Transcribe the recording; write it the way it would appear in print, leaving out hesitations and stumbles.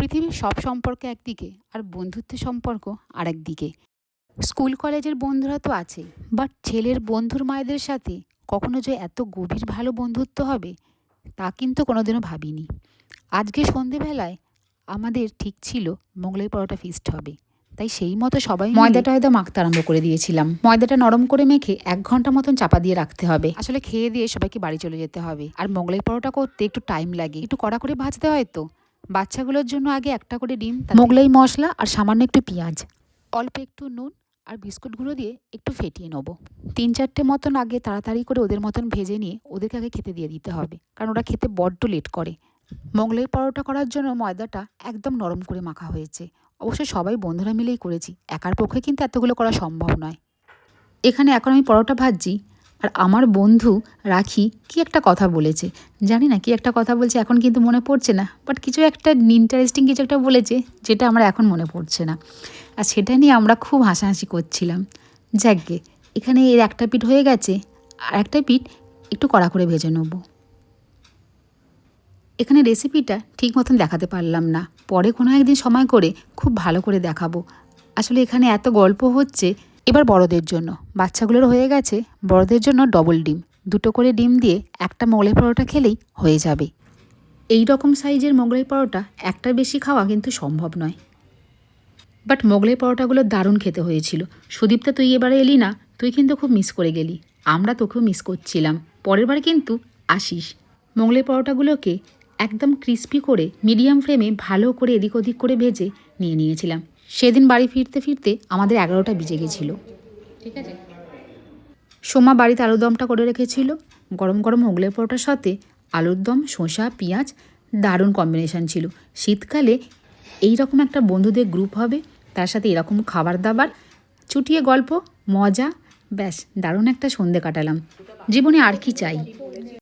পৃথিবীর সব সম্পর্ক একদিকে আর বন্ধুত্বের সম্পর্ক আরেক দিকে। স্কুল কলেজের বন্ধুরা তো আছেই, বাট ছেলের বন্ধুর মায়েদের সাথে কখনো যে এত গভীর ভালো বন্ধুত্ব হবে তা কিন্তু কোনোদিনও ভাবিনি। আজকে সন্ধেবেলায় আমাদের ঠিক ছিল মোগলাই পরোটা ফিস্ট হবে, তাই সেই মতো সবাই ময়দাটা মাখতে আরম্ভ করে দিয়েছিলাম। ময়দাটা নরম করে মেখে 1 ঘন্টা মতন চাপা দিয়ে রাখতে হবে। আসলে খেয়ে দিয়ে সবাইকে বাড়ি চলে যেতে হবে, আর মোগলাই পরোটা করতে একটু টাইম লাগে, একটু কড়া করে ভাজতে হয়। তো বাচ্চাগুলোর জন্য আগে একটা করে ডিম, মোগলাই মশলা আর সামান্য একটু পেঁয়াজ, অল্প একটু নুন আর বিস্কুটগুলো দিয়ে একটু ফেটিয়ে নেবো। 3-4টে মতন আগে তাড়াতাড়ি করে ওদের মতন ভেজে নিয়ে ওদেরকে আগে খেতে দিয়ে দিতে হবে, কারণ ওরা খেতে বড্ড লেট করে। মোগলাই পরোটা করার জন্য ময়দাটা একদম নরম করে মাখা হয়েছে। অবশ্য সবাই বন্ধুরা মিলেই করেছি, একার পক্ষে কিন্তু এতগুলো করা সম্ভব নয়। এখানে এখন আমি পরোটা ভাজছি, আর আমার বন্ধু রাখি কি একটা কথা বলেছে, জানি না কি একটা কথা বলছে, এখন কিন্তু মনে পড়ছে না, বাট কিছু একটা ইন্টারেস্টিং কিছু একটা বলেছে যেটা আমার এখন মনে পড়ছে না, আর সেটা নিয়ে আমরা খুব হাসাহাসি করছিলাম। যাকগে, এখানে এর একটা পিঠ হয়ে গেছে, আর একটা পিঠ একটু কড়া করে ভেজে নেব। এখানে রেসিপিটা ঠিক মতন দেখাতে পারলাম না, পরে কোনো একদিন সময় করে খুব ভালো করে দেখাবো। আসলে এখানে এত গল্প হচ্ছে। এবার বড়দের জন্য, বাচ্চাগুলোর হয়ে গেছে, বড়দের জন্য ডবল ডিম, 2টো করে ডিম দিয়ে একটা মোগলাই পরোটা খেলেই হয়ে যাবে। এই রকম সাইজের মোগলাই পরোটা একটার বেশি খাওয়া কিন্তু সম্ভব নয়, বাট মোগলাই পরোটাগুলো দারুণ খেতে হয়েছিল। সুদীপ্তা, তুই এবারে এলি না, তুই কিন্তু খুব মিস করে গেলি, আমরা তোকেও মিস করছিলাম। পরের বার কিন্তু আসিস। মোগলাই পরোটাগুলোকে একদম ক্রিস্পি করে মিডিয়াম ফ্লেমে ভালো করে এদিক ওদিক করে ভেজে নিয়েছিলাম। সেদিন বাড়ি ফিরতে ফিরতে আমাদের 11টা বেজে গেছিলো। ঠিক আছে, সোমা বাড়িতে আলুর দমটা করে রেখেছিল। গরম গরম মোগলাই পরোটার সাথে আলুর দম, শসা, পেঁয়াজ, দারুণ কম্বিনেশান ছিল। শীতকালে এই রকম একটা বন্ধুদের গ্রুপ হবে, তার সাথে এরকম খাবার দাবার, চুটিয়ে গল্প, মজা, ব্যাস দারুণ একটা সন্ধে কাটালাম। জীবনে আর কি চাই।